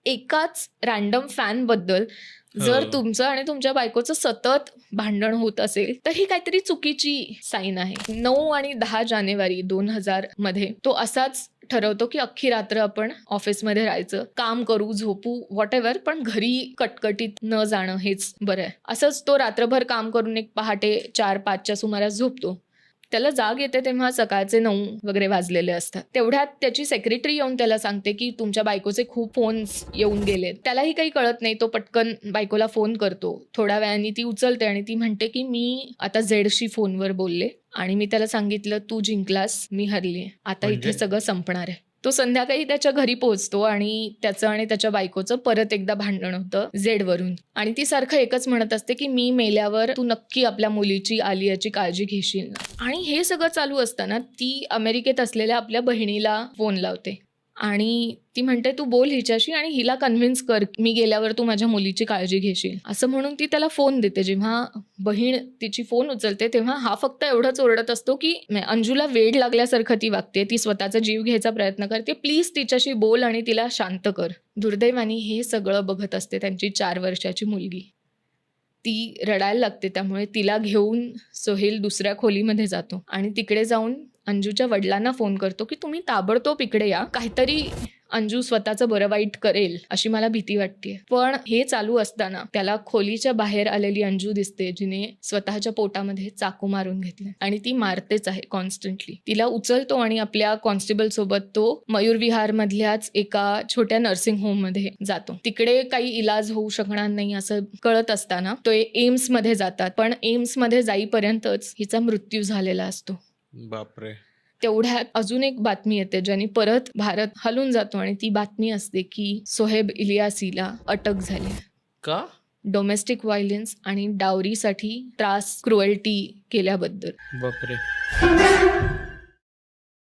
एकाच रॅन्डम फॅनबद्दल जर तुमचं आणि तुमच्या बायकोचं सतत भांडण होत असेल तर ही काहीतरी चुकीची साईन आहे. 9 आणि 10 जानेवारी 2000 मध्ये तो असाच ठरवतो की अख्खी रात्र आपण ऑफिसमध्ये राहायचं, काम करू, झोपू, व्हॉटएव्हर, पण घरी कटकटीत न जाणं हेच बरं आहे. असंच तो रात्रभर काम करून एक पहाटे 4-5च्या सुमारास झोपतो. त्याला जाग येते तेव्हा सकाळचे 9 वगैरे वाजलेले असतात. तेवढ्यात त्याची सेक्रेटरी येऊन त्याला सांगते की तुमच्या बायकोचे खूप फोन्स येऊन गेलेत. त्यालाही काही कळत नाही. तो पटकन बायकोला फोन करतो. थोड्या वेळाने ती उचलते आणि ती म्हणते की मी आता झेडशी फोनवर बोलले आणि मी त्याला सांगितलं तू जिंकलास, मी हरली, आता इथे सगळं संपणार आहे. तो संध्याकाळी त्याच्या घरी पोहोचतो आणि त्याचं आणि त्याच्या बायकोचं परत एकदा भांडण होतं झेडवरून. आणि ती सारखं एकच म्हणत असते की मी मेल्यावर तू नक्की आपल्या मुलीची, आलियाची काळजी घेशील. आणि हे सगळं चालू असताना ती अमेरिकेत असलेल्या आपल्या बहिणीला फोन लावते आणि ती म्हणते तू बोल हिच्याशी आणि हिला कन्व्हिन्स कर, मी गेल्यावर तू माझ्या मुलीची काळजी घेशील, असं म्हणून ती त्याला फोन देते. जेव्हा बहीण तिची फोन उचलते तेव्हा हा फक्त एवढंच ओरडत असतो की अंजूला वेड लागल्यासारखं ती वागते, ती स्वतःचा जीव घ्यायचा प्रयत्न करते, प्लीज तिच्याशी बोल आणि तिला शांत कर. दुर्दैवाने हे सगळं बघत असते त्यांची 4 वर्षाची मुलगी. ती रडायला लागते. त्यामुळे तिला घेऊन सोहेल दुसऱ्या खोलीमध्ये जातो आणि तिकडे जाऊन अंजूच्या वडिलांना फोन करतो की तुम्ही ताबडतोब इकडे या, काहीतरी अंजू स्वतःचं बरं वाईट करेल अशी मला भीती वाटते. पण हे चालू असताना त्याला खोलीच्या बाहेर आलेली अंजू दिसते, जिने स्वतःच्या पोटामध्ये चाकू मारून घेतले आणि ती मारतेच आहे कॉन्स्टंटली. तिला उचलतो आणि आपल्या कॉन्स्टेबल सोबत तो मयूर विहार मधल्याच एका छोट्या नर्सिंग होम मध्ये जातो. तिकडे काही इलाज होऊ शकणार नाही असं कळत असताना तो एम्स मध्ये जातात, पण एम्स मध्ये जाईपर्यंतच हिचा मृत्यू झालेला असतो. बापरे. तेवढ्यात अजून एक बातमी येते ज्याने परत भारत हलून जातो आणि ती बातमी असते की सोहेब इलियासीला अटक झाली. का? डोमेस्टिक व्हायलन्स आणि डावरीसाठी त्रास, क्रुएल्टी केल्याबद्दल. बापरे.